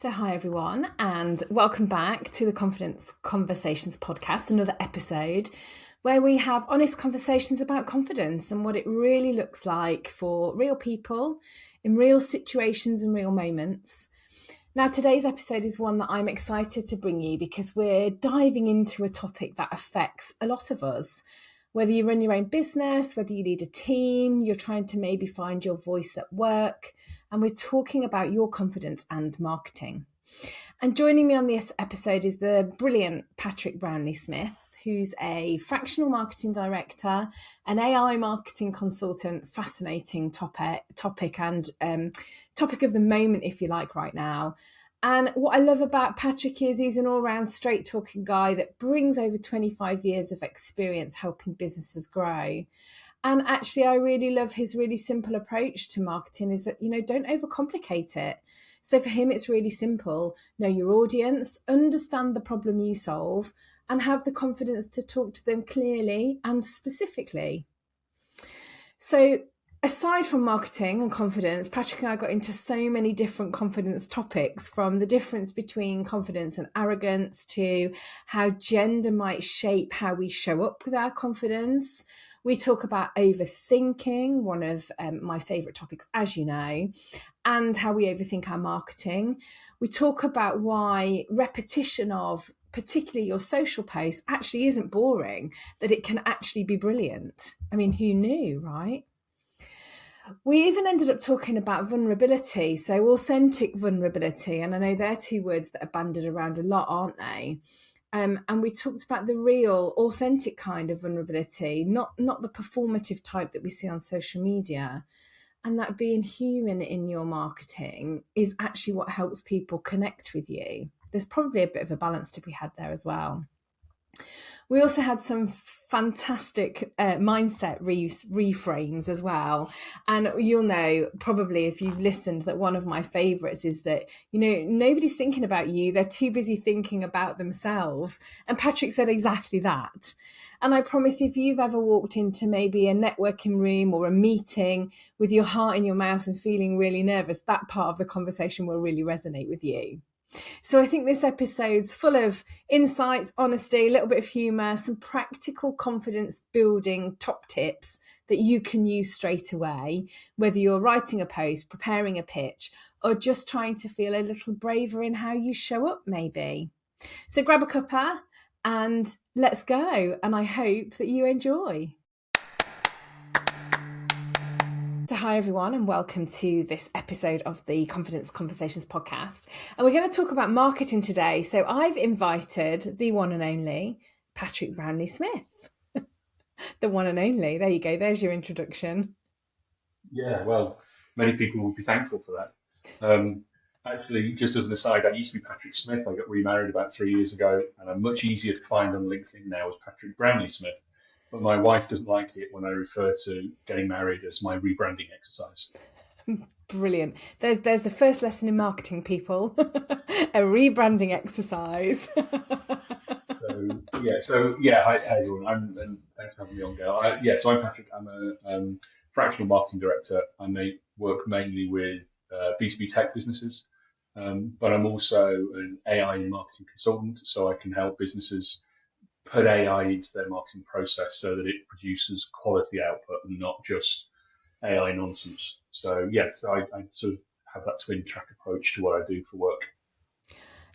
So, hi everyone, and welcome back to the Confidence Conversations podcast, another episode where we have honest conversations about confidence and what it really looks like for real people in real situations and real moments. Now, today's episode is one that I'm excited to bring you because we're diving into a topic that affects a lot of us. Whether you run your own business, whether you lead a team, you're trying to maybe find your voice at work, and we're talking about your confidence and marketing. And joining me on this episode is the brilliant Patrick Brownlee-Smith, who's a fractional marketing director, an AI marketing consultant, fascinating topic and topic of the moment, if you like, right now. And what I love about Patrick is he's an all-round straight-talking guy that brings over 25 years of experience helping businesses grow. And actually, I really love his really simple approach to marketing is that, don't overcomplicate it. So for him, it's really simple. Know your audience, understand the problem you solve, and have the confidence to talk to them clearly and specifically. So aside from marketing and confidence, Patrick and I got into so many different confidence topics, from the difference between confidence and arrogance to how gender might shape how we show up with our confidence. We talk about overthinking, one of my favourite topics, as you know, and how we overthink our marketing. We talk about why repetition of particularly your social posts actually isn't boring, that it can actually be brilliant. I mean, who knew, right? We even ended up talking about vulnerability, so authentic vulnerability, and I know they're two words that are bandied around a lot, aren't they? And we talked about the real, authentic kind of vulnerability, not the performative type that we see on social media. And that being human in your marketing is actually what helps people connect with you. There's probably a bit of a balance to be had there as well. We also had some fantastic mindset reframes as well. And you'll know probably if you've listened that one of my favorites is that, nobody's thinking about you. They're too busy thinking about themselves. And Patrick said exactly that. And I promise if you've ever walked into maybe a networking room or a meeting with your heart in your mouth and feeling really nervous, that part of the conversation will really resonate with you. So I think this episode's full of insights, honesty, a little bit of humour, some practical confidence building top tips that you can use straight away, whether you're writing a post, preparing a pitch, or just trying to feel a little braver in how you show up maybe. So grab a cuppa and let's go. And I hope that you enjoy. So hi everyone, and welcome to this episode of the Confidence Conversations podcast. And we're going to talk about marketing today. So I've invited the one and only Patrick Brownlee-Smith. The one and only. There you go. There's your introduction. Yeah, well, many people will be thankful for that. Actually, just as an aside, I used to be Patrick Smith. I got remarried about 3 years ago, and I'm much easier to find on LinkedIn now as Patrick Brownlee-Smith. But my wife doesn't like it when I refer to getting married as my rebranding exercise. Brilliant. There's the first lesson in marketing, people. A rebranding exercise. Hi everyone. And thanks for having me on, Gail. So I'm Patrick. I'm a fractional marketing director. I work mainly with B2B tech businesses, but I'm also an AI and marketing consultant, so I can help businesses put AI into their marketing process so that it produces quality output and not just AI nonsense. So I sort of have that twin track approach to what I do for work.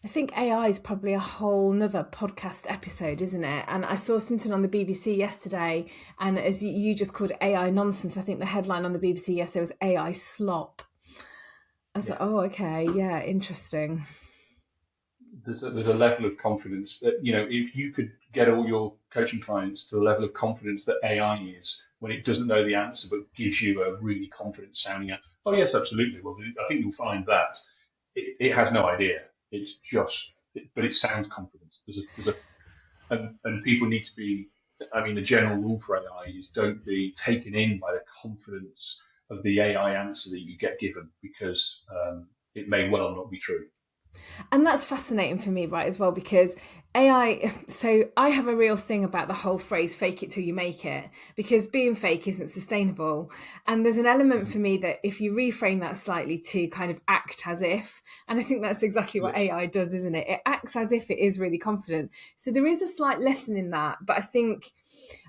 I think AI is probably a whole nother podcast episode, isn't it? And I saw something on the BBC yesterday, and as you just called it AI nonsense, I think the headline on the BBC yesterday was AI slop. I was like, oh, okay, yeah, interesting. There's a level of confidence that, if you could get all your coaching clients to the level of confidence that AI is when it doesn't know the answer but gives you a really confident sounding answer. Oh, yes, absolutely. Well, I think you'll find that it has no idea. It's just, but it sounds confident. And people need to be, the general rule for AI is don't be taken in by the confidence of the AI answer that you get given, because it may well not be true. And that's fascinating for me, right, as well, because AI, so I have a real thing about the whole phrase fake it till you make it, because being fake isn't sustainable. And there's an element for me that if you reframe that slightly to kind of act as if, and I think that's exactly Yeah. what AI does, isn't it? It acts as if it is really confident. So there is a slight lesson in that, but I think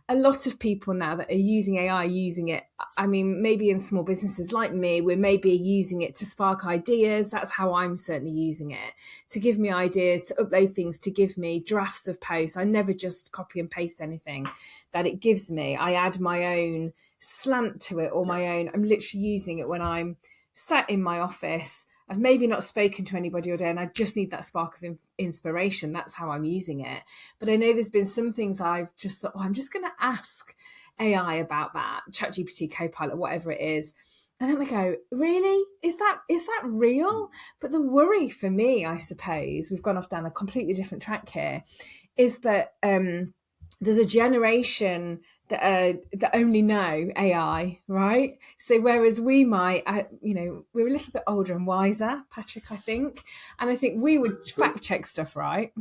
a lot of people now that are using AI, using it, I mean, maybe in small businesses like me, we're maybe using it to spark ideas. That's how I'm certainly using it, to give me ideas, to upload things, to give me drafts of posts. I never just copy and paste anything that it gives me. I add my own slant to it, or my own, I'm literally using it when I'm sat in my office. I've maybe not spoken to anybody all day and I just need that spark of inspiration. That's how I'm using it. But I know there's been some things I've just thought, oh, I'm just going to ask AI about that, ChatGPT, Copilot, whatever it is. And then they go, really? Is that real? But the worry for me, I suppose, we've gone off down a completely different track here, is that there's a generation that only know AI, right? So whereas we might, we're a little bit older and wiser, Patrick, I think, and I think we would fact check stuff, right?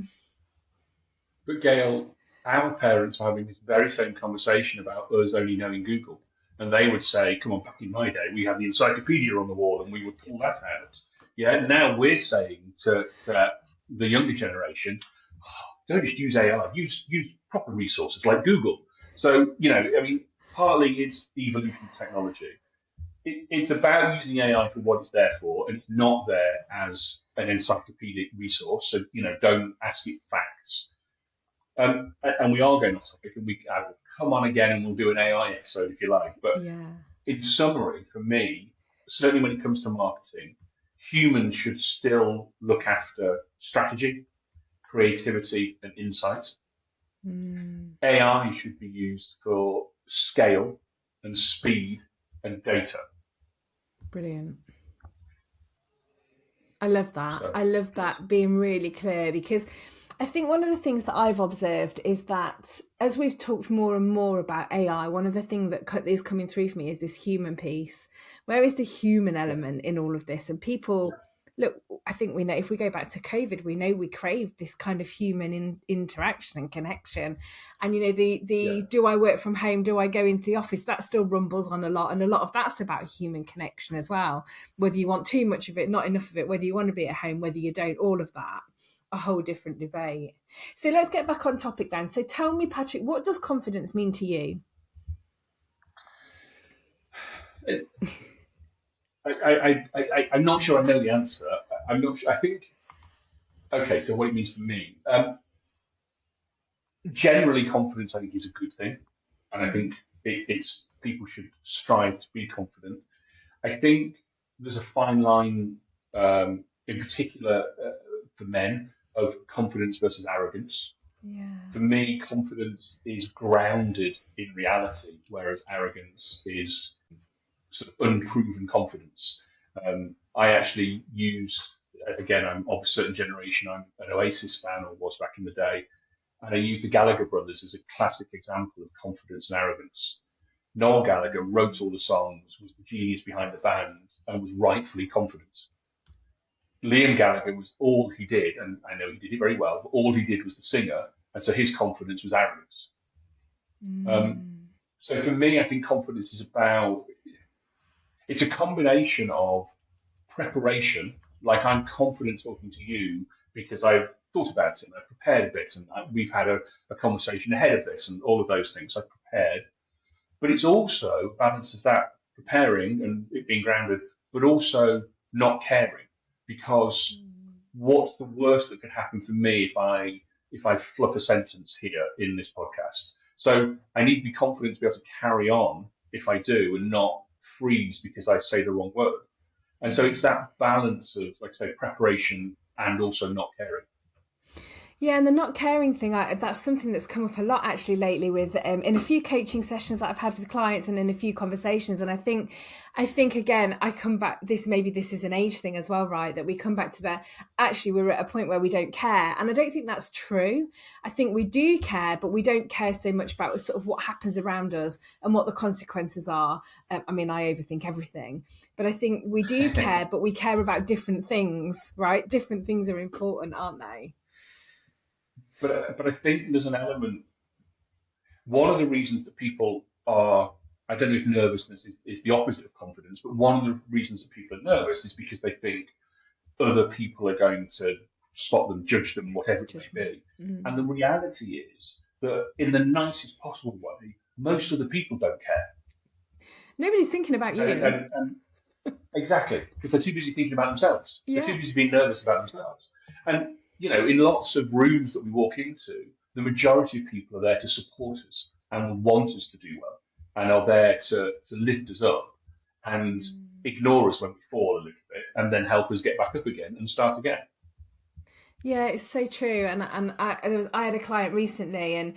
But Gail, our parents were having this very same conversation about us only knowing Google. And they would say, come on, back in my day, we had the encyclopedia on the wall and we would pull that out. Yeah, now we're saying to the younger generation, don't just use AI, use proper resources like Google. So, I mean, partly it's the evolution of technology. It's about using AI for what it's there for, and it's not there as an encyclopedic resource. So, don't ask it facts. And we are going off topic, and I will come on again and we'll do an AI episode if you like. But Yeah. in summary, for me, certainly when it comes to marketing, humans should still look after strategy, creativity, and insight. AI should be used for scale and speed and data. Brilliant. I love that. So, I love that being really clear, because I think one of the things that I've observed is that as we've talked more and more about AI, one of the things that is coming through for me is this human piece. Where is the human element in all of this? And people, look, I think we know, if we go back to COVID, we know we craved this kind of human interaction and connection. And, the do I work from home? Do I go into the office? That still rumbles on a lot. And a lot of that's about human connection as well. Whether you want too much of it, not enough of it, whether you want to be at home, whether you don't, all of that. A whole different debate. So let's get back on topic then. So tell me, Patrick, what does confidence mean to you? I'm not sure I know the answer. I'm not sure. I think, okay, so what it means for me. Generally, confidence, I think, is a good thing. And I think it's people should strive to be confident. I think there's a fine line, in particular for men, of confidence versus arrogance. Yeah. For me, confidence is grounded in reality, whereas arrogance is sort of unproven confidence. I actually use, again, I'm of a certain generation, I'm an Oasis fan, or was back in the day, and I use the Gallagher brothers as a classic example of confidence and arrogance. Noel Gallagher wrote all the songs, was the genius behind the band, and was rightfully confident. Liam Gallagher was all he did, and I know he did it very well, but all he did was the singer, and so his confidence was arrogance. So for me, I think confidence is it's a combination of preparation, like I'm confident talking to you because I've thought about it and I've prepared a bit, and we've had a conversation ahead of this and all of those things. So I've prepared, but it's also a balance of that preparing and it being grounded, but also not caring, because what's the worst that could happen for me if I fluff a sentence here in this podcast? So I need to be confident to be able to carry on if I do, and not freeze because I say the wrong word. And so it's that balance of, like I say, preparation and also not caring. Yeah, and the not caring thing, that's something that's come up a lot actually lately with in a few coaching sessions that I've had with clients and in a few conversations. And I think again, I come back, maybe this is an age thing as well, right? That we come back to that, actually, we're at a point where we don't care. And I don't think that's true. I think we do care, but we don't care so much about sort of what happens around us and what the consequences are. I mean, I overthink everything, but I think we do care, but we care about different things, right? Different things are important, aren't they? But I think there's an element. One of the reasons that people are, I don't know if nervousness is the opposite of confidence, but one of the reasons that people are nervous is because they think other people are going to spot them, judge them, whatever it may be. Mm. And the reality is that in the nicest possible way, most of the people don't care. Nobody's thinking about you. And exactly, because they're too busy thinking about themselves. Yeah. They're too busy being nervous about themselves. And, you know, in lots of rooms that we walk into, the majority of people are there to support us and want us to do well and are there to lift us up and ignore us when we fall a little bit and then help us get back up again and start again. Yeah, it's so true. And I had a client recently, and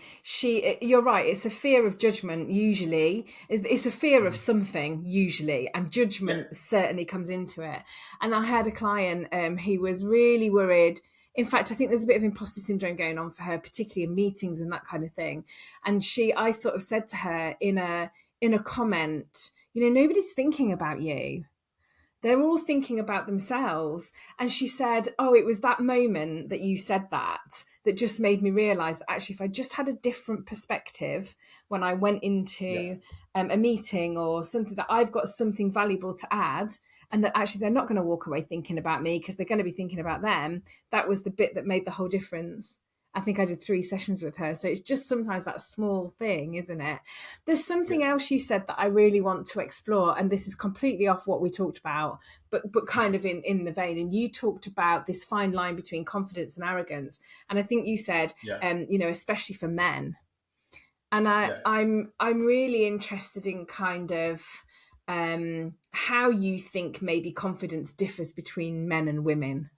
you're right. It's a fear of judgment. Usually, it's a fear of something. Usually, and judgment certainly comes into it. And I had a client who was really worried. In fact, I think there's a bit of imposter syndrome going on for her, particularly in meetings and that kind of thing. And I sort of said to her in a comment, you know, nobody's thinking about you. They're all thinking about themselves. And she said, oh, it was that moment that you said that just made me realize that actually, if I just had a different perspective when I went into a meeting or something, that I've got something valuable to add, and that actually they're not going to walk away thinking about me because they're going to be thinking about them. That was the bit that made the whole difference. I think I did 3 sessions with her. So it's just sometimes that small thing, isn't it? There's something else you said that I really want to explore, and this is completely off what we talked about, but kind of in the vein. And you talked about this fine line between confidence and arrogance. And I think you said, you know, especially for men. And I'm really interested in kind of how you think maybe confidence differs between men and women.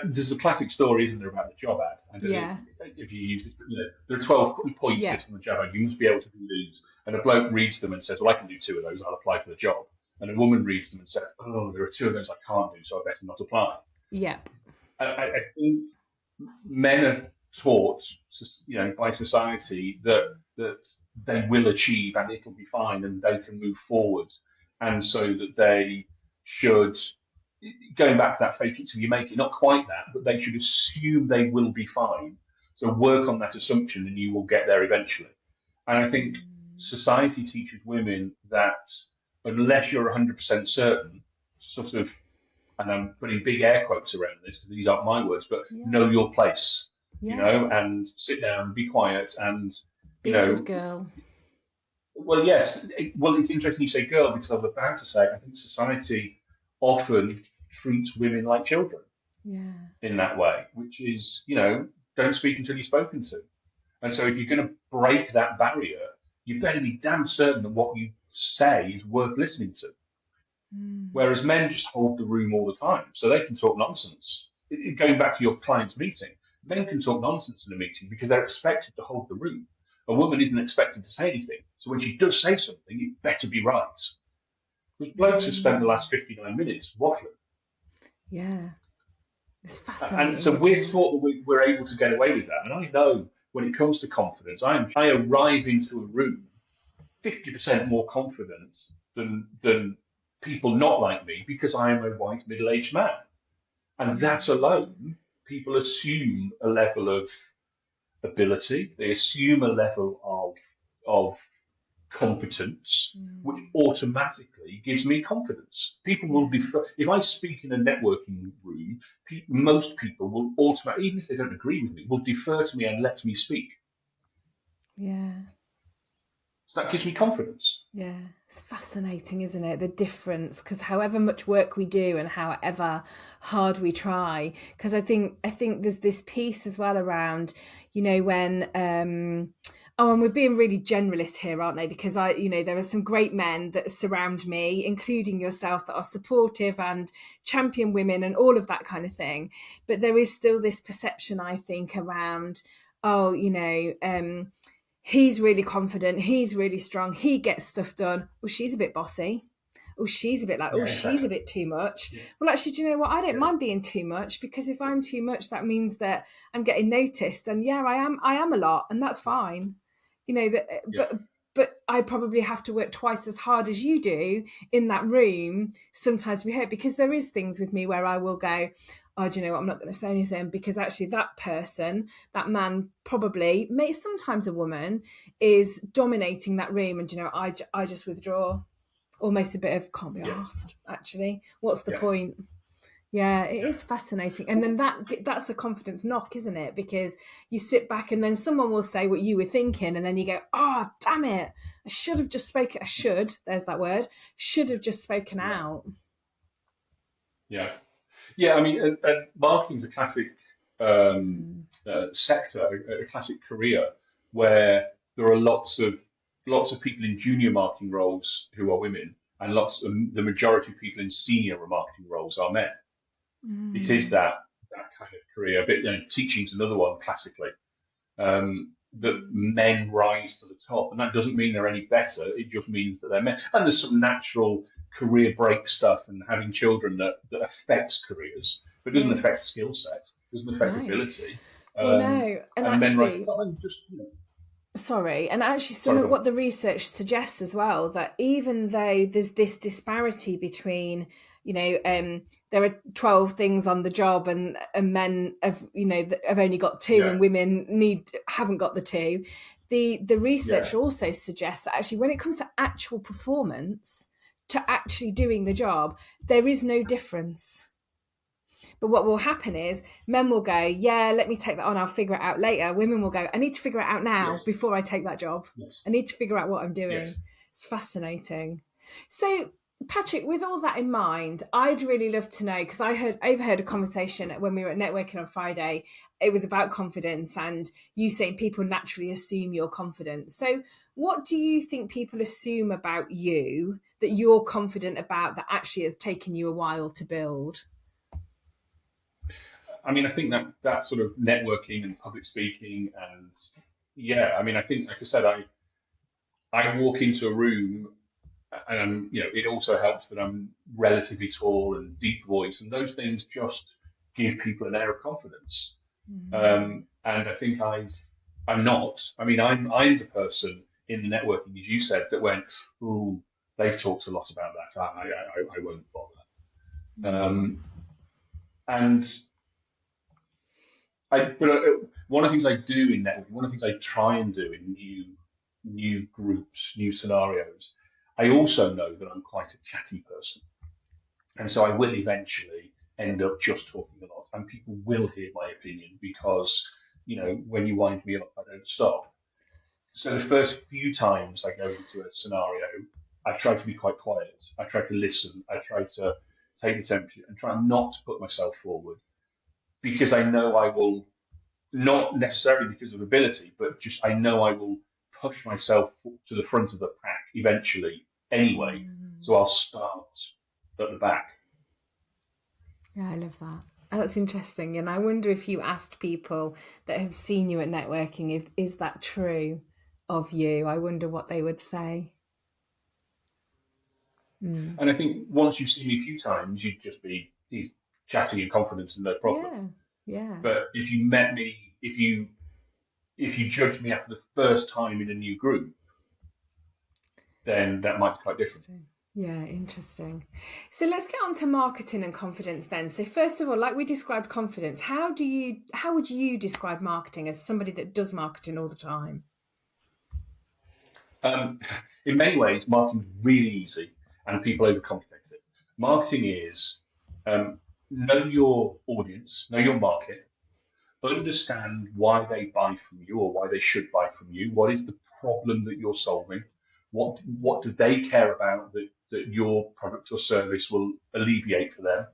There's a classic story, isn't there, about the job ad? I don't know if you use it. You know, there are 12 points listed on the job ad. You must be able to do these. And a bloke reads them and says, well, I can do 2 of those. I'll apply for the job. And a woman reads them and says, oh, there are 2 of those I can't do, so I better not apply. Yeah. I think men are taught, you know, by society that they will achieve and it'll be fine and they can move forward. And so that they should, going back to that fake it till you make it, not quite that, but they should assume they will be fine. So work on that assumption and you will get there eventually. And I think society teaches women that unless you're 100% certain, sort of, and I'm putting big air quotes around this because these aren't my words, but know your place, you know, and sit down, be quiet, and, you know, be a good girl. Well, yes. It's interesting you say girl because I was about to say I think society often treats women like children in that way, which is, you know, don't speak until you're spoken to. And so if you're going to break that barrier, you better be damn certain that what you say is worth listening to. Whereas men just hold the room all the time, so they can talk nonsense. Going back to your client's meeting, men can talk nonsense in a meeting because they're expected to hold the room. A woman isn't expected to say anything, so when she does say something, it better be right. Because blokes have spent the last 59 minutes waffling. Yeah, it's fascinating. And so we're taught that we're able to get away with that. And I know when it comes to confidence, I arrive into a room 50% more confident than people not like me because I am a white middle-aged man. And that alone, people assume a level of ability, they assume a level of competence, which automatically gives me confidence. People will defer. If I speak in a networking room, most people will automatically, even if they don't agree with me, will defer to me and let me speak. Yeah. So that gives me confidence. Yeah, it's fascinating, isn't it? The difference, because however much work we do and however hard we try, because I think there's this piece as well around, you know, when Oh, and we're being really generalist here, aren't they? Because there are some great men that surround me, including yourself, that are supportive and champion women and all of that kind of thing. But there is still this perception, I think, around, oh, he's really confident, he's really strong, he gets stuff done. Well, she's a bit bossy. Oh, she's a bit like, oh, she's a bit too much. Yeah. Well, actually, do you know what? I don't mind being too much, because if I'm too much, that means that I'm getting noticed. And yeah, I am a lot, and that's fine. But I probably have to work twice as hard as you do in that room sometimes to be heard, because there is things with me where I will go, oh, do you know what? I'm not going to say anything, because actually that person, that man, probably, sometimes a woman, is dominating that room, and I just withdraw. Almost a bit of can't be asked, actually. What's the point? Yeah, it is fascinating. And then that's a confidence knock, isn't it? Because you sit back and then someone will say what you were thinking, and then you go, oh, damn it. I should have just spoken. There's that word. Should have just spoken out. Yeah. Yeah, I mean, and marketing's a classic sector, a classic career where there are lots of people in junior marketing roles who are women, and the majority of people in senior marketing roles are men. It is that kind of career. But teaching's another one classically. That men rise to the top, and that doesn't mean they're any better. It just means that they're men. And there's some natural career break stuff and having children that affects careers, but it doesn't affect skill set. It doesn't affect ability. Well, no, and actually, men rise to the top and just. Sorry, and actually some of what the research suggests as well, that even though there's this disparity between, there are 12 things on the job, and men have only got 2, and women haven't got the 2. The research also suggests that actually when it comes to actual performance, to actually doing the job, there is no difference. But what will happen is men will go, yeah, let me take that on, I'll figure it out later. Women will go, I need to figure it out now before I take that job. I need to figure out what I'm doing. It's fascinating. So, Patrick, with all that in mind, I'd really love to know, because I overheard a conversation when we were at networking on Friday. It was about confidence, and you saying people naturally assume you're confident. So what do you think people assume about you that you're confident about, that actually has taken you a while to build? I mean, I think that sort of networking and public speaking, and I think, like I said, I walk into a room, and it also helps that I'm relatively tall and deep voice, and those things just give people an air of confidence. And I think I'm not. I mean, I'm the person in the networking, as you said, that went, ooh, they've talked a lot about that. I won't bother. But one of the things I do in networking, one of the things I try and do in new groups, new scenarios, I also know that I'm quite a chatty person. And so I will eventually end up just talking a lot, and people will hear my opinion, because, when you wind me up, I don't stop. So the first few times I go into a scenario, I try to be quite quiet. I try to listen. I try to take the temperature and try not to put myself forward, because I know I will, not necessarily because of ability, but just I know I will push myself to the front of the pack eventually anyway. So I'll start at the back. Yeah, I love that. That's interesting. And I wonder if you asked people that have seen you at networking, is that true of you? I wonder what they would say. And I think once you've seen me a few times, you'd just be chatty and confident and no problem. Yeah. But if you met me, if you judged me after the first time in a new group, then that might be quite different. Yeah, interesting. So let's get on to marketing and confidence then. So first of all, like we described confidence, how would you describe marketing as somebody that does marketing all the time? In many ways, marketing is really easy, and people overcomplicate it. Marketing is know your audience, know your market, understand why they buy from you or why they should buy from you. What is the problem that you're solving? What do they care about that your product or service will alleviate for them?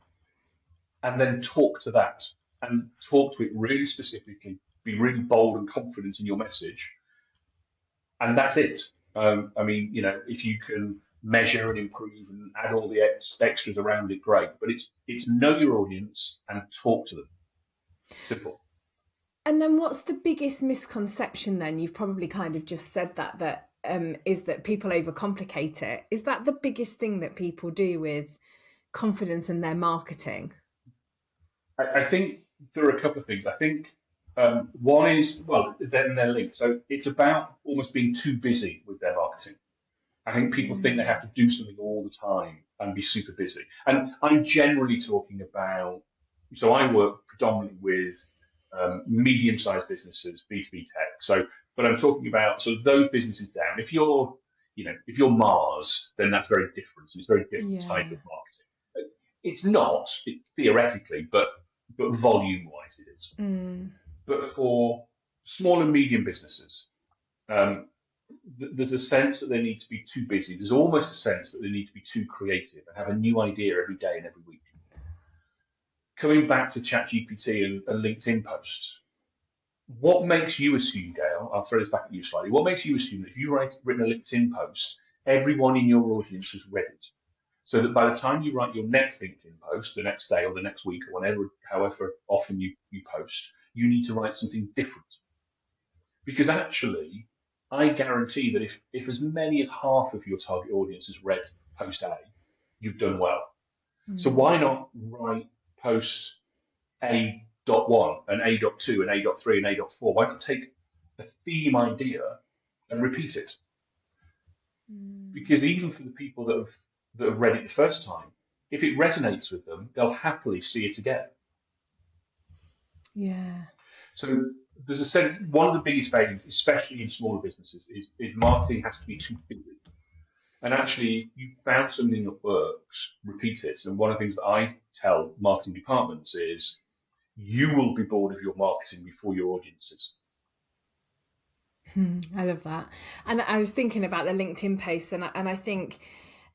And then talk to that, and talk to it really specifically. Be really bold and confident in your message, and that's it. I mean, you know, if you can measure and improve and add all the extras around it, great. But it's know your audience and talk to them. Simple. And then what's the biggest misconception then? You've probably kind of just said that is that people overcomplicate it. Is that the biggest thing that people do with confidence in their marketing? I think there are a couple of things. I think one is, well, then they're linked. So it's about almost being too busy with their marketing. I think people think they have to do something all the time and be super busy. And I'm generally talking about, so I work predominantly with medium-sized businesses, B2B tech. So, but I'm talking about sort of those businesses down. If you're, you know, if you're Mars, then that's very different. It's a very different type of marketing. It's not theoretically, but volume-wise it is. But for small and medium businesses, there's a sense that they need to be too busy. There's almost a sense that they need to be too creative and have a new idea every day and every week. Coming back to ChatGPT and LinkedIn posts, what makes you assume, Gail, I'll throw this back at you slightly, what makes you assume that if you've written a LinkedIn post, everyone in your audience has read it? So that by the time you write your next LinkedIn post, the next day or the next week or whenever, however often you post, you need to write something different. Because actually, I guarantee that if as many as half of your target audience has read post A, you've done well. So why not write post A.1 and A.2 and A.3 and A.4? Why not take a theme idea and repeat it? Because even for the people that have read it the first time, if it resonates with them, they'll happily see it again. Yeah. So there's a sense, one of the biggest failings, especially in smaller businesses, is marketing has to be too busy. And actually, you found something that works, repeat it. And one of the things that I tell marketing departments is, you will be bored of your marketing before your audience is. I love that. And I was thinking about the LinkedIn posts, and I think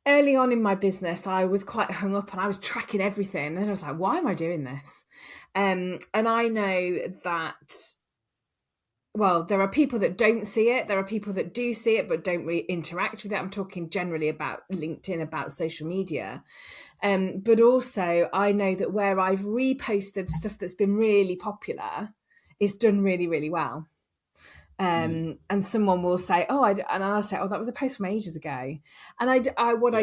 early on in my business, I was quite hung up and I was tracking everything. And I was like, why am I doing this? And I know that, well, there are people that don't see it. There are people that do see it, but don't really interact with it. I'm talking generally about LinkedIn, about social media. But also I know that where I've reposted stuff that's been really popular, it's done really, really well. And someone will say, and I'll say, that was a post from ages ago. And I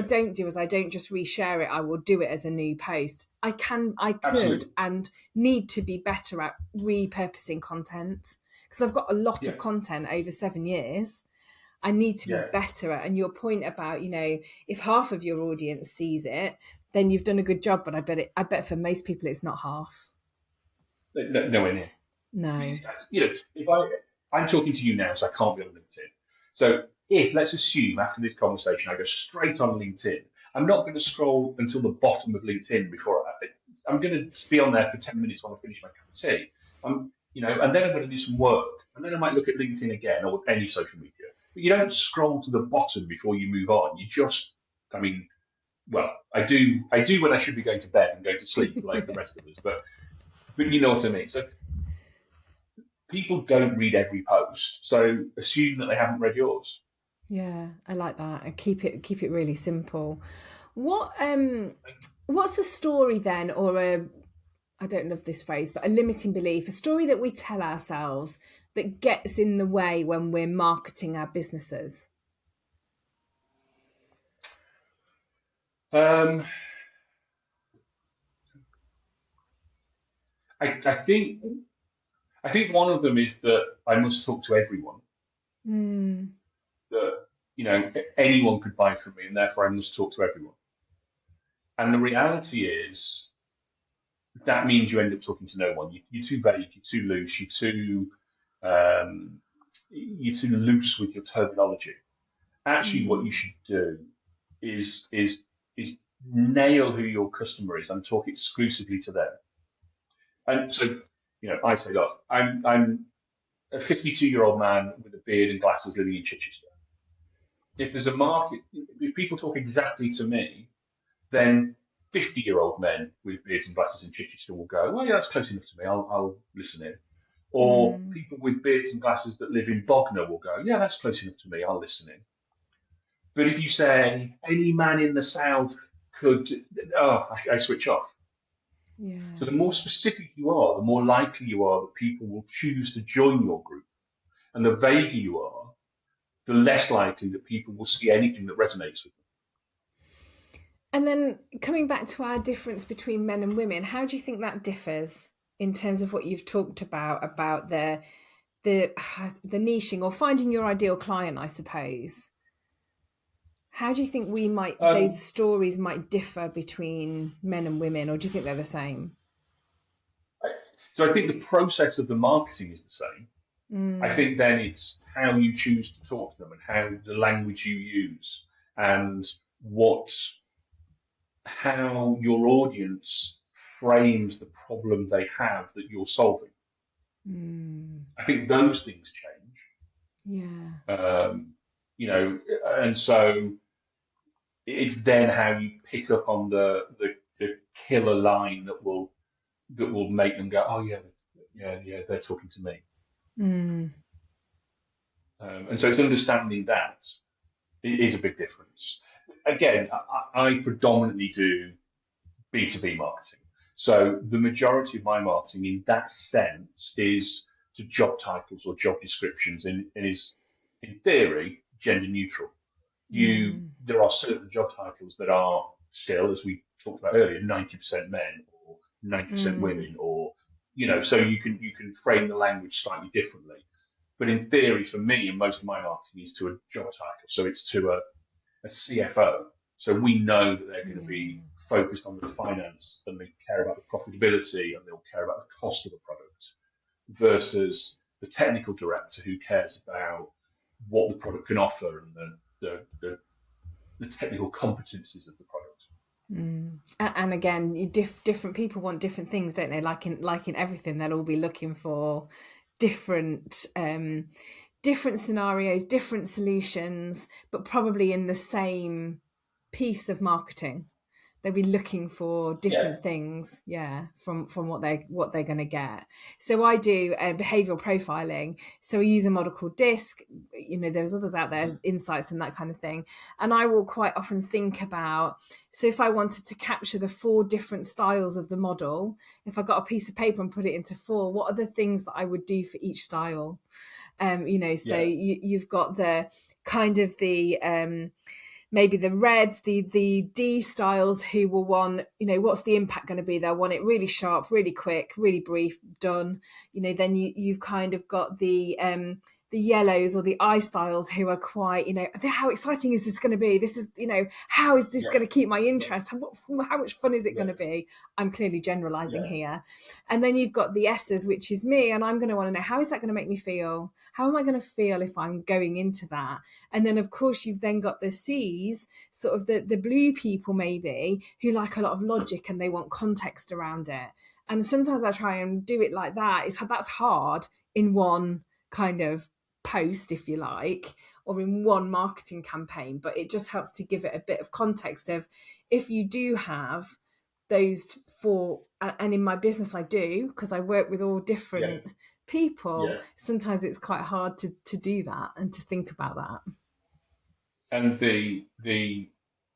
don't do is I don't just reshare it. I will do it as a new post. I could Absolutely. and need to be better at repurposing content, because I've got a lot of content over 7 years. I need to be better at. And your point about, you know, if half of your audience sees it, then you've done a good job. But I bet for most people, it's not half. Nowhere near. No. You know, I'm talking to you now, so I can't be on LinkedIn. So let's assume after this conversation, I go straight on LinkedIn, I'm not going to scroll until the bottom of LinkedIn before I'm going to be on there for 10 minutes while I finish my cup of tea. You know, and then I'm going to do some work, and then I might look at LinkedIn again or any social media. But you don't scroll to the bottom before you move on. You just, I do when I should be going to bed and going to sleep like the rest of us, but you know what I mean. So people don't read every post, so assume that they haven't read yours. Yeah, I like that. And keep it really simple. What's a story then, or I don't love this phrase, but a limiting belief, a story that we tell ourselves that gets in the way when we're marketing our businesses? I think one of them is that I must talk to everyone. That, you know, anyone could buy from me, and therefore I must talk to everyone. And the reality is that means you end up talking to no one. You're too vague, you're too loose, you're too loose with your terminology. Actually, what you should do is nail who your customer is and talk exclusively to them. And so, you know, I say, look, I'm a 52-year-old man with a beard and glasses living in Chichester. If there's a market, if people talk exactly to me, then 50-year-old men with beards and glasses in Chichester will go, well, yeah, that's close enough to me. I'll listen in. Or people with beards and glasses that live in Bognor will go, yeah, that's close enough to me, I'll listen in. But if you say any man in the south could, I switch off. Yeah. So the more specific you are, the more likely you are that people will choose to join your group. And the vaguer you are, the less likely that people will see anything that resonates with them. And then coming back to our difference between men and women, how do you think that differs in terms of what you've talked about the niching or finding your ideal client, I suppose? How do you think those stories might differ between men and women, or do you think they're the same? So I think the process of the marketing is the same. I think then it's how you choose to talk to them and how the language you use and how your audience frames the problem they have that you're solving. I think those things change. Yeah. And so it's then how you pick up on the killer line that will make them go, oh yeah, they're talking to me. And so it's understanding that it is a big difference. Again, I predominantly do B2B marketing. So the majority of my marketing in that sense is to job titles or job descriptions and is, in theory, gender neutral. There are certain job titles that are still, as we talked about earlier, 90% men or 90% women, or so you can frame the language slightly differently. But in theory, for me, and most of my marketing is to a job title, so it's to a CFO. So we know that they're going to be focused on the finance and they care about the profitability and they'll care about the cost of the product, versus the technical director who cares about what the product can offer and the technical competencies of the product. And again, different people want different things, don't they? Like in everything, they'll all be looking for different scenarios, different solutions, but probably in the same piece of marketing. They'll be looking for different things, from what they're going to get. So I do behavioural profiling. So we use a model called DISC. There's others out there, Insights and that kind of thing. And I will quite often think about, so if I wanted to capture the 4 different styles of the model, if I got a piece of paper and put it into 4, what are the things that I would do for each style? You've got the kind of the maybe the reds, the D styles who will want, what's the impact going to be? They'll want it really sharp, really quick, really brief, done. Then you've kind of got the yellows or the I styles who are quite, how exciting is this going to be? This is, how is this going to keep my interest? How much fun is it going to be? I'm clearly generalizing here. And then you've got the S's, which is me. And I'm going to want to know, how is that going to make me feel? How am I going to feel if I'm going into that? And then, of course, you've then got the C's, sort of the blue people maybe, who like a lot of logic and they want context around it. And sometimes I try and do it like that. That's hard in one kind of post, if you like, or in one marketing campaign, but it just helps to give it a bit of context of, if you do have those 4, and in my business I do, because I work with all different people, sometimes it's quite hard to do that and to think about that. And the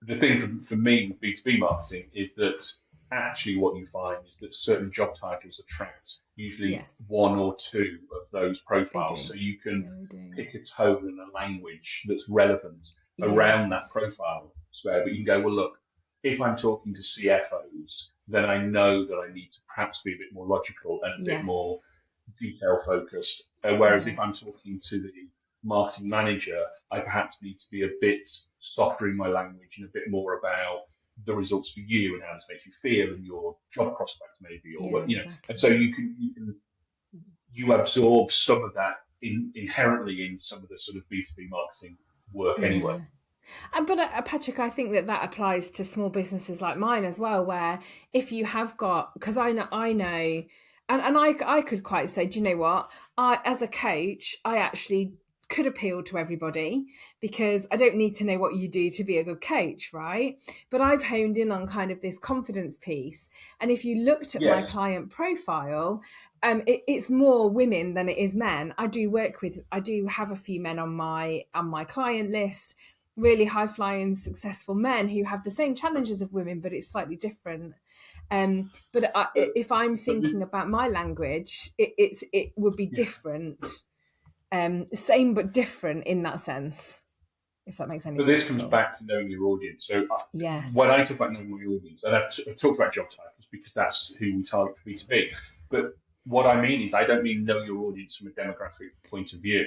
thing for me with B2B marketing is that actually what you find is that certain job titles attract usually 1 or 2 of those profiles. So you can pick a tone and a language that's relevant around that profile. But you can go, well, look, if I'm talking to CFOs, then I know that I need to perhaps be a bit more logical and a bit more detail focused. Whereas if I'm talking to the marketing manager, I perhaps need to be a bit softer in my language and a bit more about the results for you and how this makes you feel and your job prospects maybe, or exactly. And so you absorb some of that inherently in some of the sort of B2B marketing work anyway. But Patrick, I think that applies to small businesses like mine as well, where if you have got, because I know, and I could quite say, do you know what? As a coach, I actually could appeal to everybody, because I don't need to know what you do to be a good coach, right? But I've honed in on kind of this confidence piece. And if you looked at my Yes. client profile, it's more women than it is men. I do have a few men on my client list, really high flying, successful men who have the same challenges of women, but it's slightly different. If I'm thinking about my language, it would be different. Same but different in that sense, if that makes any sense. But this comes back to knowing your audience. So yes, when I talk about knowing your audience, and I've talked about job titles because that's who we target for B2B. But what I mean is, I don't mean know your audience from a demographic point of view.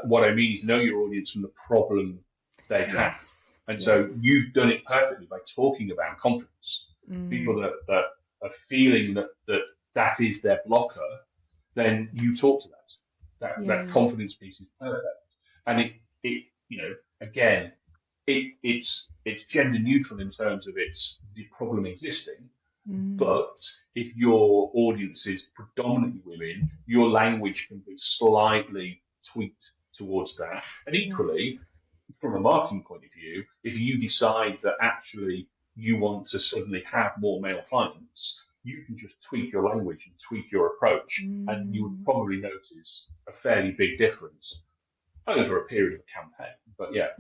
What I mean is know your audience from the problem they have. yes, And so you've done it perfectly by talking about confidence. People that are feeling that is their blocker, then you talk to that. That confidence piece is perfect. And it you know, again, it's gender neutral in terms of it's the problem existing. But if your audience is predominantly women, your language can be slightly tweaked towards that. And equally, from a marketing point of view, if you decide that actually you want to suddenly have more male clients, you can just tweak your language and tweak your approach, and you would probably notice a fairly big difference over a period of a campaign. But yeah,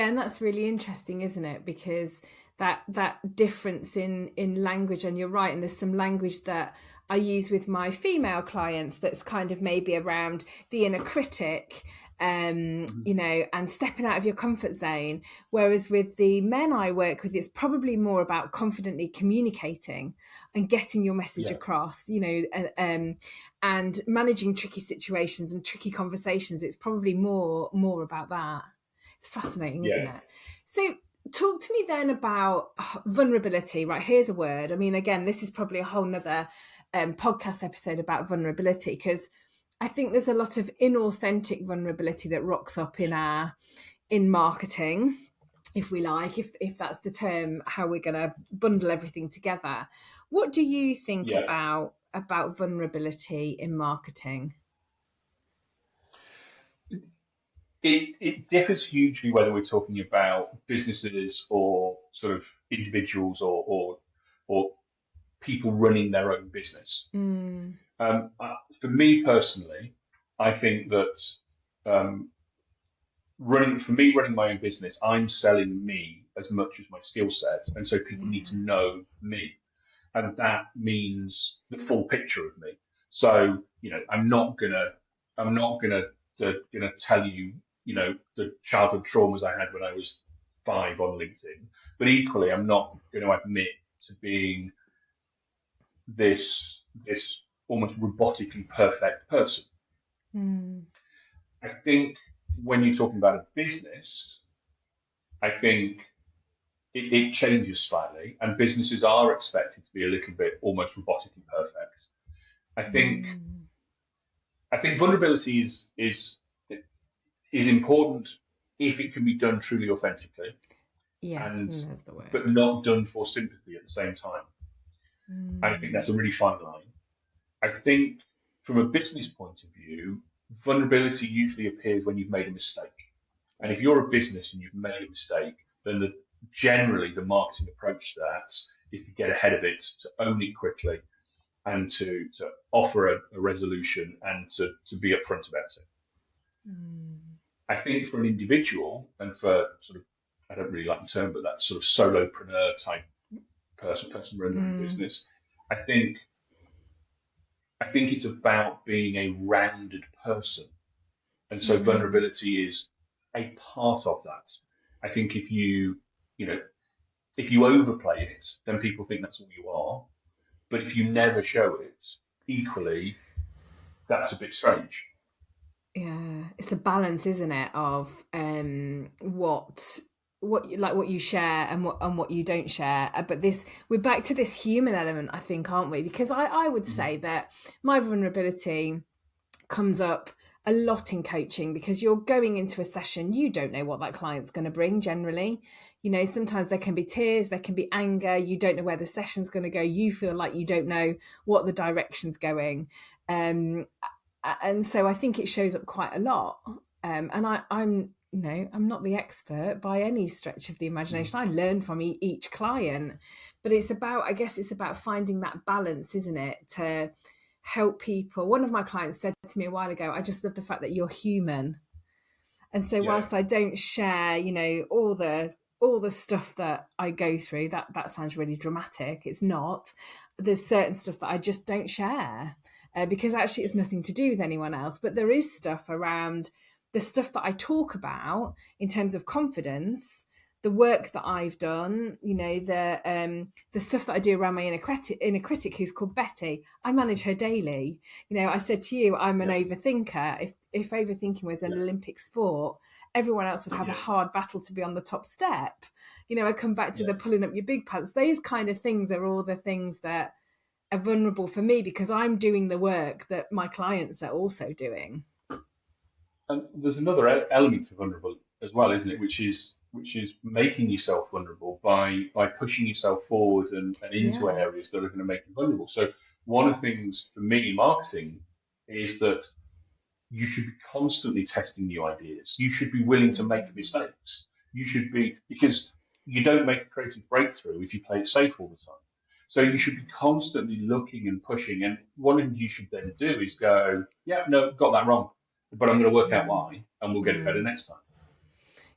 and that's really interesting, isn't it? Because that difference in language, and you're right, and there's some language that I use with my female clients that's kind of maybe around the inner critic, you know, and stepping out of your comfort zone. Whereas with the men I work with, it's probably more about confidently communicating and getting your message across, you know, and managing tricky situations and tricky conversations. It's probably more about that. It's fascinating, isn't it? So talk to me then about vulnerability. Right, here's a word. I mean, again, this is probably a whole nother podcast episode about vulnerability, because I think there's a lot of inauthentic vulnerability that rocks up in marketing, if we like, if that's the term, how we're going to bundle everything together. What do you think about vulnerability in marketing? It differs hugely whether we're talking about businesses or sort of individuals or people running their own business. For me personally, I think that running my own business, I'm selling me as much as my skill set, and so people need to know me, and that means the full picture of me. So you know, I'm not gonna tell you, you know, the childhood traumas I had when I was 5 on LinkedIn, but equally, I'm not going to admit to being this almost robotically perfect person. I think when you're talking about a business, I think it changes slightly, and businesses are expected to be a little bit almost robotically perfect. I think vulnerability is important if it can be done truly authentically, that's the word, but not done for sympathy at the same time. I think that's a really fine line. I think from a business point of view, vulnerability usually appears when you've made a mistake. And if you're a business and you've made a mistake, then generally the marketing approach to that is to get ahead of it, to own it quickly, and to offer a resolution and to be upfront about it. I think for an individual and for sort of, I don't really like the term, but that sort of solopreneur type person running their own business, I think it's about being a rounded person. And so vulnerability is a part of that. I think if you overplay it, then people think that's all you are. But if you never show it, equally, that's a bit strange. Yeah, it's a balance, isn't it, of what you share and what you don't share. But we're back to this human element, I think, aren't we? Because I would say that my vulnerability comes up a lot in coaching, because you're going into a session, you don't know what that client's going to bring generally. You know, sometimes there can be tears, there can be anger, you don't know where the session's going to go, you feel like you don't know what the direction's going. And so I think it shows up quite a lot. And I'm I'm not the expert by any stretch of the imagination. I learn from each client, but I guess it's about finding that balance, isn't it? To help people. One of my clients said to me a while ago, I just love the fact that you're human. And so whilst I don't share, all the stuff that I go through, that sounds really dramatic. It's not. There's certain stuff that I just don't share because actually it's nothing to do with anyone else. But there is stuff around the stuff that I talk about in terms of confidence, the work that I've done, the stuff that I do around my inner critic who's called Betty. I manage her daily. I said to you, I'm an overthinker. If overthinking was an Olympic sport, everyone else would have a hard battle to be on the top step. I come back to the pulling up your big pants. Those kind of things are all the things that are vulnerable for me because I'm doing the work that my clients are also doing. And there's another element of vulnerable as well, isn't it? Which is making yourself vulnerable by pushing yourself forward and into areas that are going to make you vulnerable. So one of the things for me in marketing is that you should be constantly testing new ideas. You should be willing to make mistakes. You should be, because you don't make a creative breakthrough if you play it safe all the time. So you should be constantly looking and pushing. And one thing you should then do is go, yeah, no, got that wrong, but I'm going to work out why, and we'll get it better next time.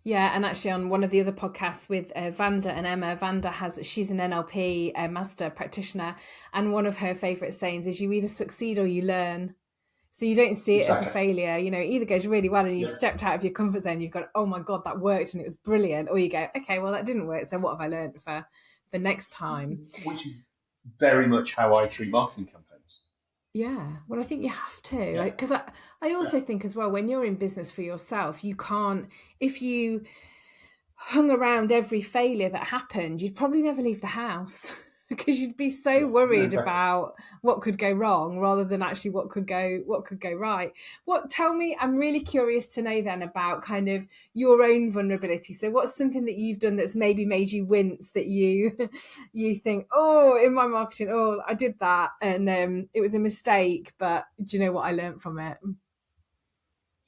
Yeah, and actually on one of the other podcasts with Vanda and Emma, she's an NLP master practitioner, and one of her favourite sayings is you either succeed or you learn. So you don't see it as a failure, it either goes really well and you've stepped out of your comfort zone, you've got, oh my God, that worked and it was brilliant, or you go, okay, well that didn't work, so what have I learned for the next time? Which is very much how I treat marketing campaigns. Yeah, well, I think you have to, because I also think as well, when you're in business for yourself, you can't, if you hung around every failure that happened, you'd probably never leave the house because you'd be so worried about what could go wrong rather than actually what could go right. Tell me, I'm really curious to know then about kind of your own vulnerability. So what's something that you've done that's maybe made you wince, that you think, oh, in my marketing, oh, I did that and it was a mistake, but do you know what I learned from it?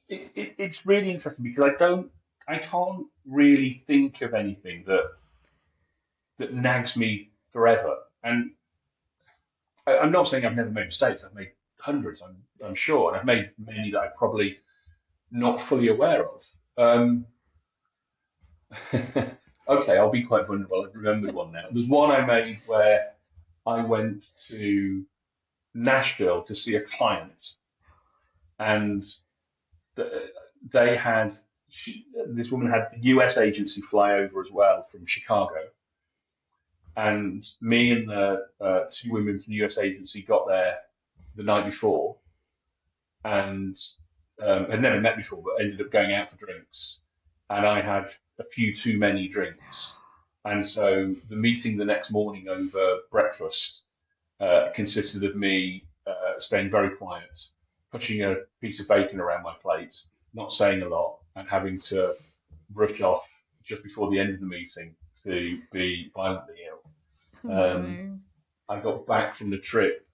It's really interesting because I can't really think of anything that nags me forever. And I'm not saying I've never made mistakes. I've made hundreds, I'm sure, and I've made many that I'm probably not fully aware of. Okay, I'll be quite vulnerable. I've remembered one now. There's one I made where I went to Nashville to see a client, and this woman had the US agency fly over as well from Chicago. And me and the two women from the US agency got there the night before and had never met before, but ended up going out for drinks. And I had a few too many drinks. And so the meeting the next morning over breakfast consisted of me staying very quiet, pushing a piece of bacon around my plate, not saying a lot, and having to rush off just before the end of the meeting to be violently ill. I got back from the trip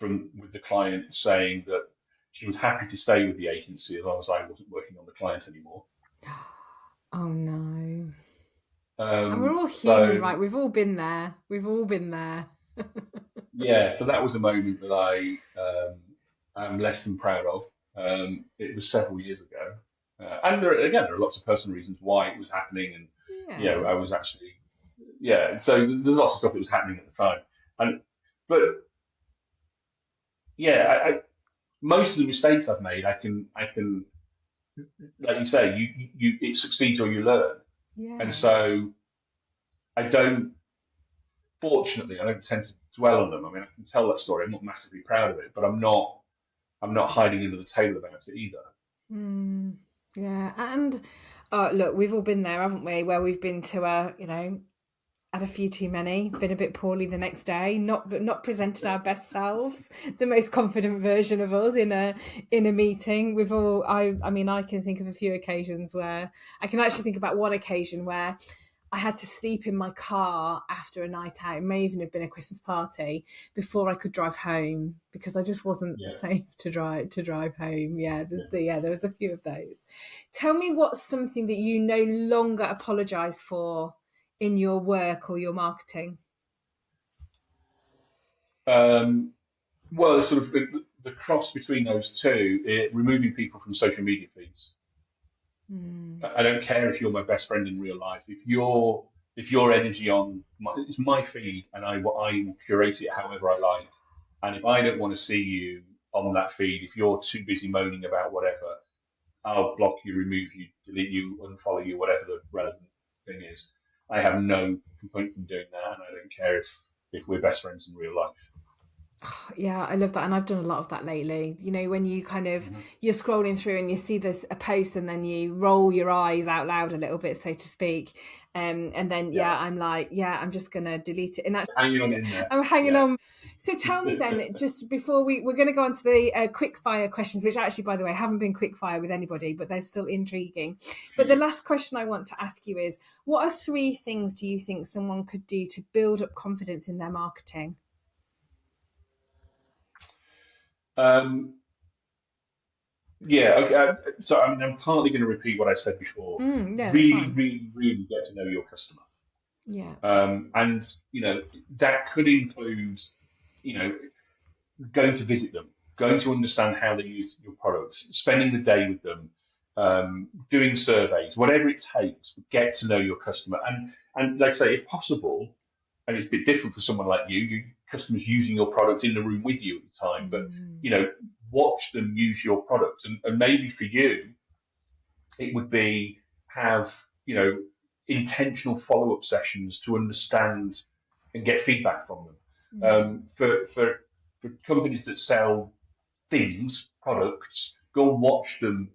with the client saying that she was happy to stay with the agency as long as I wasn't working on the client anymore. Oh no. And we're all human, right? We've all been there. Yeah, so that was a moment that I am less than proud of. It was several years ago. And there are lots of personal reasons why it was happening. And, I was actually, so there's lots of stuff that was happening at the time. But most of the mistakes I've made, I can, like you say, you it succeeds or you learn. Yeah. And so fortunately, I don't tend to dwell on them. I mean, I can tell that story. I'm not massively proud of it, but I'm not hiding under the table about it either. Yeah, and look, we've all been there, haven't we? Where we've been to had a few too many, been a bit poorly the next day, not presented our best selves, the most confident version of us in a meeting. We've all, I mean, I can think of a few occasions where I can actually think about one occasion where I had to sleep in my car after a night out. It may even have been a Christmas party before I could drive home because I just wasn't Yeah. safe to drive home. Yeah, Yeah. there was a few of those. Tell me what's something that you no longer apologise for in your work or your marketing. Well, sort of the cross between those two, removing people from social media feeds. I don't care if you're my best friend in real life. If your energy it's my feed, and I will curate it however I like. And if I don't want to see you on that feed, if you're too busy moaning about whatever, I'll block you, remove you, delete you, unfollow you, whatever the relevant thing is. I have no complaint from doing that, and I don't care if we're best friends in real life. Yeah, I love that, and I've done a lot of that lately. You know, when you kind of Mm-hmm. you're scrolling through and you see this a post, and then you roll your eyes out loud a little bit, so to speak, and then Yeah, I'm like, yeah, I'm just gonna delete it, and that's hanging on in there. I'm hanging Yeah. on. So tell me then, just before we're going to go on to the quick fire questions, which actually, by the way, haven't been quick fire with anybody, but they're still intriguing. But the last question I want to ask you is, what are 3 things do you think someone could do to build up confidence in their marketing? Um, yeah. Okay, so I mean, I'm partly going to repeat what I said before. Yeah, that's Really, fine. really, really get to know your customer. Yeah. And that could include, you know, going to visit them, going to understand how they use your products, spending the day with them, doing surveys, whatever it takes. Get to know your customer, and like I say, if possible, and it's a bit different for someone like you customers using your product in the room with you at the time, but watch them use your product, and maybe for you, it would be have intentional follow-up sessions to understand and get feedback from them. For companies that sell things, products, go and watch them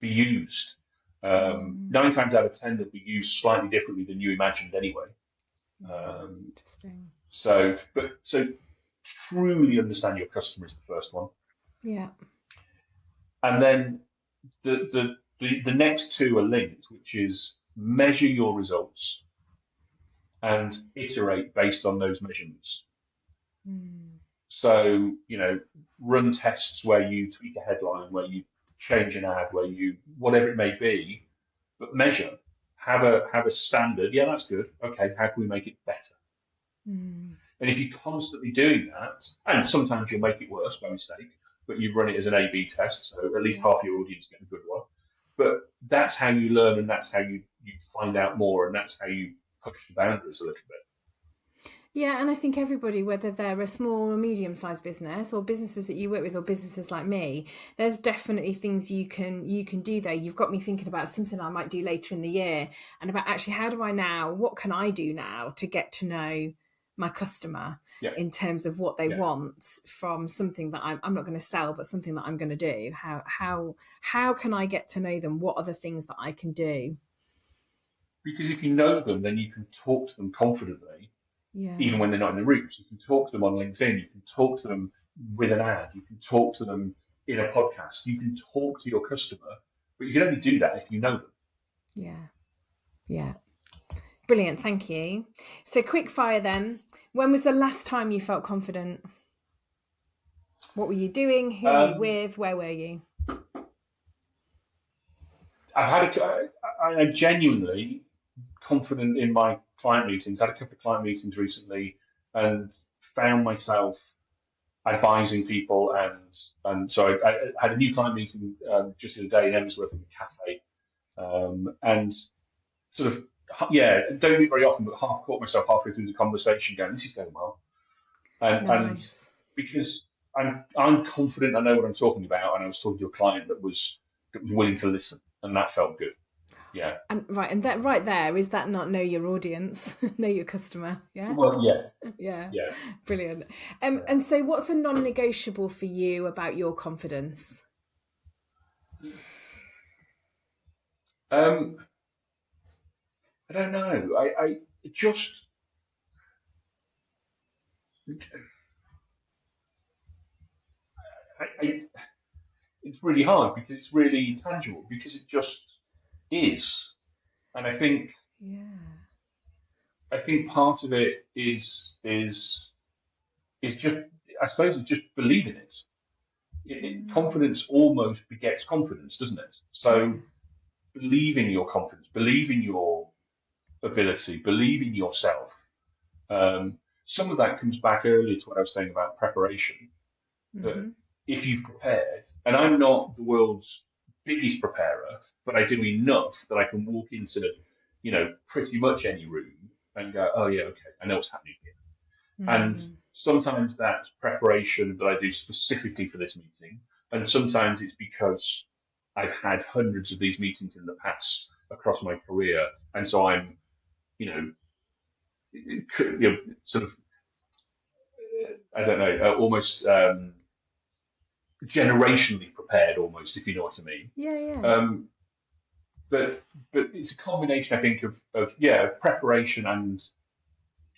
be used. 9 times out of 10, they'll be used slightly differently than you imagined anyway. Interesting. So truly understand your customer is the first one, Yeah. and then the next two are linked, which is measure your results and iterate based on those measurements. So, run tests where you tweak a headline, where you change an ad, where you, whatever it may be, but measure. Have a standard. Yeah, that's good. Okay, how can we make it better? And if you're constantly doing that, and sometimes you'll make it worse by mistake, but you run it as an A/B test, so at least half your audience get a good one. But that's how you learn, and that's how you find out more, and that's how you push the boundaries a little bit. Yeah, and I think everybody, whether they're a small or medium-sized business, or businesses that you work with, or businesses like me, there's definitely things you can do there. You've got me thinking about something I might do later in the year, and about actually what can I do now to get to know my customer in terms of what they want from something that I'm not going to sell, but something that I'm going to do. How can I get to know them? What are the things that I can do? Because if you know them, then you can talk to them confidently, even when they're not in the room. So you can talk to them on LinkedIn, you can talk to them with an ad, you can talk to them in a podcast, you can talk to your customer, but you can only do that if you know them. Yeah. Brilliant, thank you. So quick fire then. When was the last time you felt confident? What were you doing? Who were you with? Where were you? I'm genuinely confident in my client meetings. I had a couple of client meetings recently and found myself advising people, and so I had a new client meeting just the other day in Emsworth in a cafe, and sort of don't do it very often, but half caught myself halfway through the conversation going, this is going well, and because I'm confident I know what I'm talking about, and I was talking to a client that was willing to listen, and that felt good. Yeah. And that right there, is that not know your audience, know your customer? Yeah. Well, yeah. Brilliant. And so, what's a non-negotiable for you about your confidence? I don't know. I just. It's really hard because it's really tangible, because it just is. And I think I think part of it is just, I suppose, it's just believing it. Confidence almost begets confidence, doesn't it? Yeah. So believe in your confidence, believe in your ability, believe in yourself. Some of that comes back earlier to what I was saying about preparation. That if you've prepared, and I'm not the world's biggest preparer, but I do enough that I can walk into, pretty much any room and go, oh yeah, okay, I know what's happening here. And sometimes that's preparation that I do specifically for this meeting. And sometimes it's because I've had hundreds of these meetings in the past across my career. And so I'm, sort of, I don't know, almost generationally prepared almost, if you know what I mean. Yeah. But it's a combination, I think, of preparation and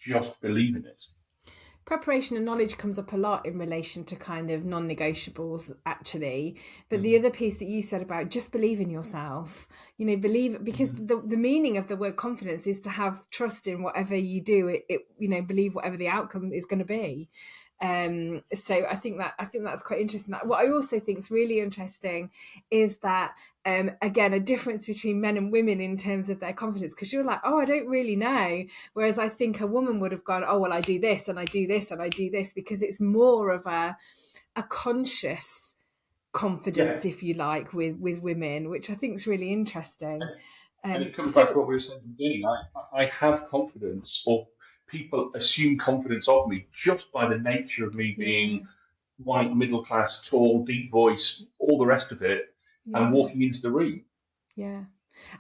just believing it. Preparation and knowledge comes up a lot in relation to kind of non-negotiables, actually. But the other piece that you said about just believe in yourself, believe, because the meaning of the word confidence is to have trust in whatever you do. Believe whatever the outcome is going to be. So I think that's quite interesting. What I also think is really interesting is that again, a difference between men and women in terms of their confidence, because you're like, oh, I don't really know, whereas I think a woman would have gone, oh well, I do this and I do this and I do this, because it's more of a conscious confidence, if you like, with women, which I think is really interesting. And it comes back to what we were saying at the beginning. I have confidence, or people assume confidence of me just by the nature of me being white, middle class, tall, deep voice, all the rest of it, and walking into the room. Yeah.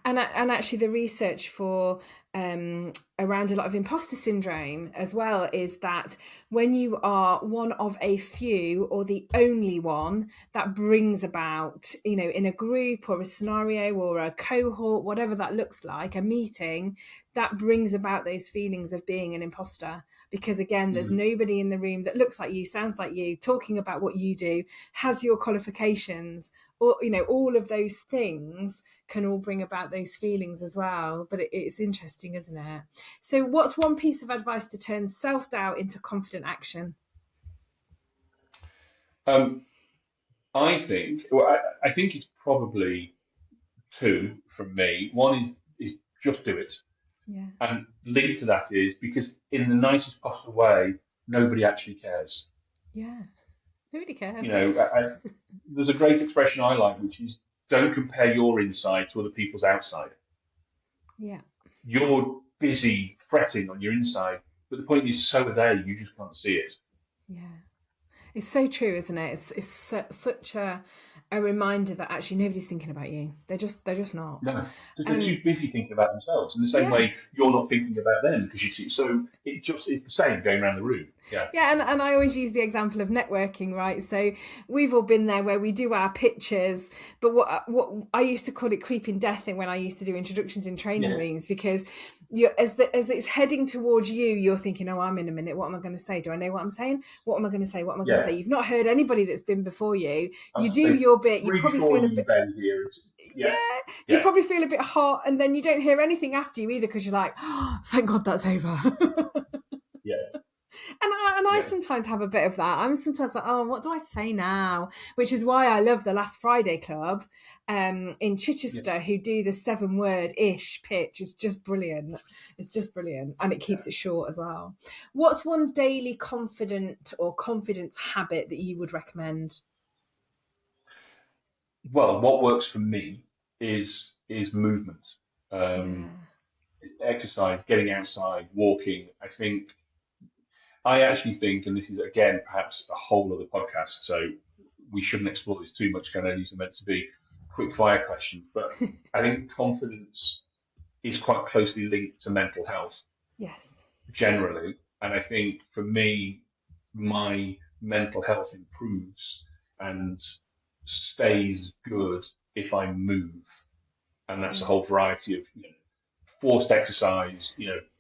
And actually the research for around a lot of imposter syndrome as well is that when you are one of a few or the only one, that brings about, in a group or a scenario or a cohort, whatever that looks like, a meeting, that brings about those feelings of being an imposter. Because again, there's nobody in the room that looks like you, sounds like you, talking about what you do, has your qualifications, or all of those things can all bring about those feelings as well. But it's interesting, isn't it? So what's one piece of advice to turn self-doubt into confident action? I think it's probably two from me. One is just do it. Yeah. And linked to that is because in the nicest possible way, nobody actually cares. Yeah. Nobody cares. There's a great expression I like, which is don't compare your inside to other people's outside. Yeah. You're busy fretting on your inside, but the point is so are they, you just can't see it. Yeah. It's so true, isn't it? It's such a reminder that actually nobody's thinking about you. They're just not. No, because they're too busy thinking about themselves. In the same way, you're not thinking about them because you see. So it's the same going around the room. Yeah. Yeah, and I always use the example of networking, right? So we've all been there where we do our pitches, but what I used to call it creeping death when I used to do introductions in training rooms, because as it's heading towards you, you're thinking, oh, I'm in a minute. What am I going to say? Do I know what I'm saying? What am I going to say? What am I going to say? You've not heard anybody that's been before you. You do your bit. You probably feel a bit. You probably feel a bit hot, and then you don't hear anything after you either because you're like, oh, thank God that's over. And I sometimes have a bit of that. I'm sometimes like, oh, what do I say now? Which is why I love the Last Friday Club in Chichester, who do the 7-word-ish pitch. It's just brilliant. It's just brilliant. And it keeps it short as well. What's one daily confidence habit that you would recommend? Well, what works for me is movement. Exercise, getting outside, walking. I actually think, and this is again perhaps a whole other podcast, so we shouldn't explore this too much. I know these are meant to be quick fire questions, but I think confidence is quite closely linked to mental health. Yes. Generally, and I think for me, my mental health improves and stays good if I move, and that's a whole variety of forced exercise,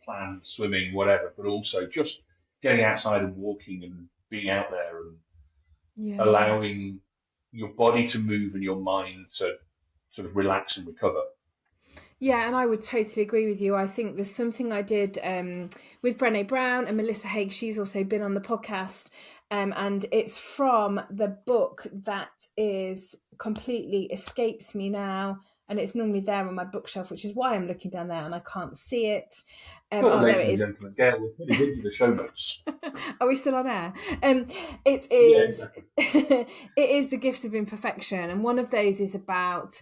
planned swimming, whatever, but also just getting outside and walking and being out there and allowing your body to move and your mind to sort of relax and recover. Yeah, and I would totally agree with you. I think there's something I did with Brené Brown and Melissa Haig. She's also been on the podcast. And it's from the book that is completely escapes me now. And it's normally there on my bookshelf, which is why I'm looking down there and I can't see it. Well, There ladies it and is. gentlemen, Gail will put it into the show notes. Are we still on air? It Yeah, is. exactly. It is the gifts of imperfection, and one of those is about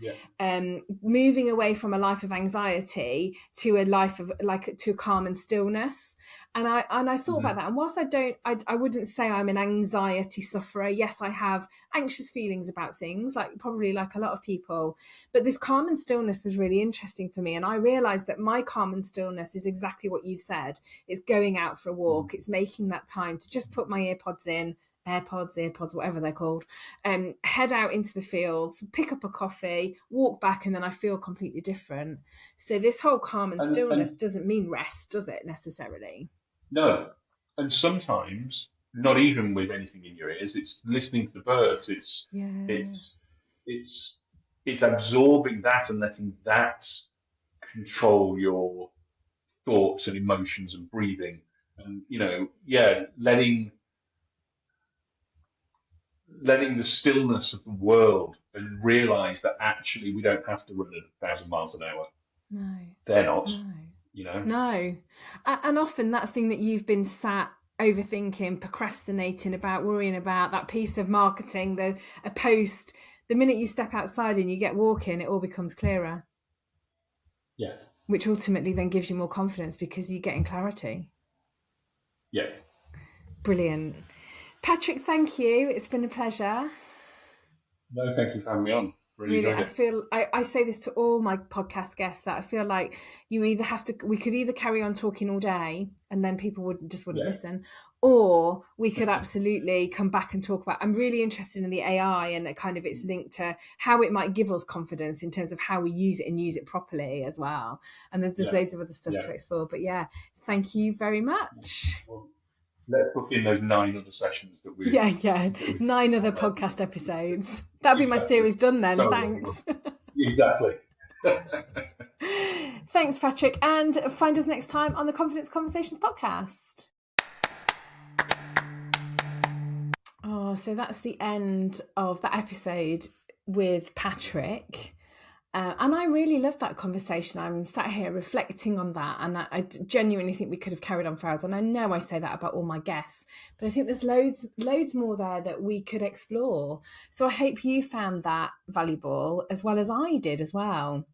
moving away from a life of anxiety to a life of to calm and stillness. And I thought about that. And whilst I wouldn't say I'm an anxiety sufferer. Yes, I have anxious feelings about things, probably like a lot of people. But this calm and stillness was really interesting for me, and I realised that my calm and stillness is exactly what you've said. It's going out for a walk. It's making that time to just put my AirPods, whatever they're called, head out into the fields, pick up a coffee, walk back, and then I feel completely different. So this whole calm and stillness doesn't mean rest, does it necessarily? No, and sometimes not even with anything in your ears. It's listening to the birds. It's it's it's absorbing that and letting that control your thoughts and emotions and breathing, and letting the stillness of the world and realize that actually we don't have to run at 1,000 miles an hour. No, They're not. no, no. And often that thing that you've been sat overthinking, procrastinating about, worrying about, that piece of marketing, a post, the minute you step outside and you get walking, it all becomes clearer. Yeah. Which ultimately then gives you more confidence because you're getting clarity. Yeah. Brilliant. Patrick, thank you. It's been a pleasure. No, thank you for having me on. Really, I feel I say this to all my podcast guests, that I feel like we could either carry on talking all day and then people wouldn't listen, or we could absolutely come back and talk about, I'm really interested in the AI and kind of its link to how it might give us confidence in terms of how we use it and use it properly as well. And there's loads of other stuff to explore, but thank you very much. Well, let's book in those 9 other sessions that we 9 other podcast episodes. That'll be my series done then. So thanks. Exactly. Thanks, Patrick, and find us next time on the Confidence Conversations podcast. So that's the end of that episode with Patrick. And I really loved that conversation. I'm sat here reflecting on that, and I genuinely think we could have carried on for hours. And I know I say that about all my guests, but I think there's loads more there that we could explore. So I hope you found that valuable as well as I did as well.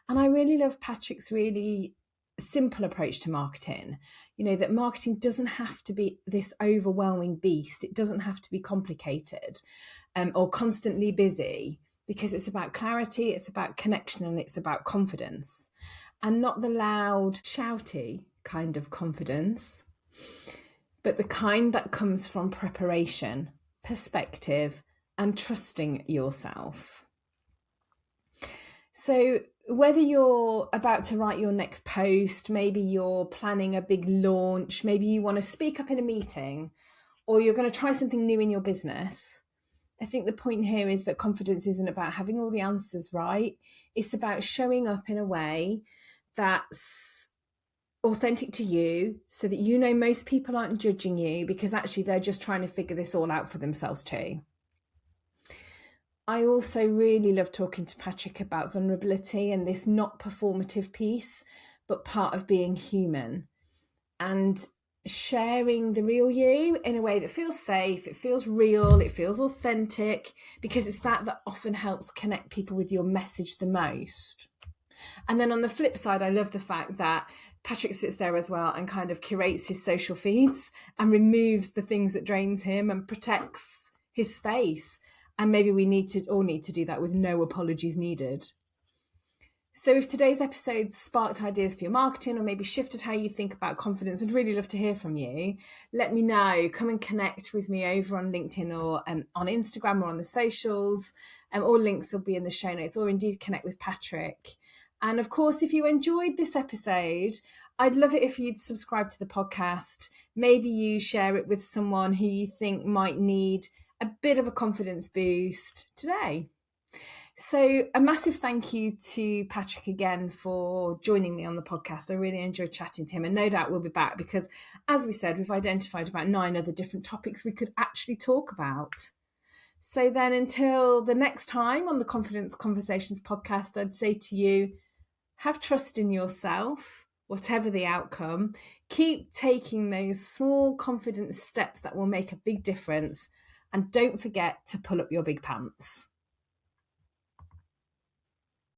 And I really love Patrick's really simple approach to marketing. That marketing doesn't have to be this overwhelming beast. It doesn't have to be complicated or constantly busy. Because it's about clarity, it's about connection, and it's about confidence. And not the loud, shouty kind of confidence, but the kind that comes from preparation, perspective, and trusting yourself. So whether you're about to write your next post, maybe you're planning a big launch, maybe you want to speak up in a meeting, or you're going to try something new in your business, I think the point here is that confidence isn't about having all the answers right. It's about showing up in a way that's authentic to you, so that most people aren't judging you, because actually they're just trying to figure this all out for themselves too. I also really love talking to Patrick about vulnerability and this not performative piece, but part of being human. And sharing the real you in a way that feels safe, it feels real, it feels authentic, because it's that often helps connect people with your message the most. And then on the flip side, I love the fact that Patrick sits there as well and kind of curates his social feeds and removes the things that drains him and protects his space. And maybe we need to do that with no apologies needed. So if today's episode sparked ideas for your marketing, or maybe shifted how you think about confidence, I'd really love to hear from you. Let me know. Come and connect with me over on LinkedIn or on Instagram or on the socials. All links will be in the show notes, or indeed connect with Patrick. And of course, if you enjoyed this episode, I'd love it if you'd subscribe to the podcast. Maybe you share it with someone who you think might need a bit of a confidence boost today. So a massive thank you to Patrick again for joining me on the podcast. I really enjoyed chatting to him, and no doubt we'll be back because, as we said, we've identified about 9 other different topics we could actually talk about. So then until the next time on the Confidence Conversations podcast, I'd say to you, have trust in yourself, whatever the outcome. Keep taking those small confidence steps that will make a big difference. And don't forget to pull up your big pants.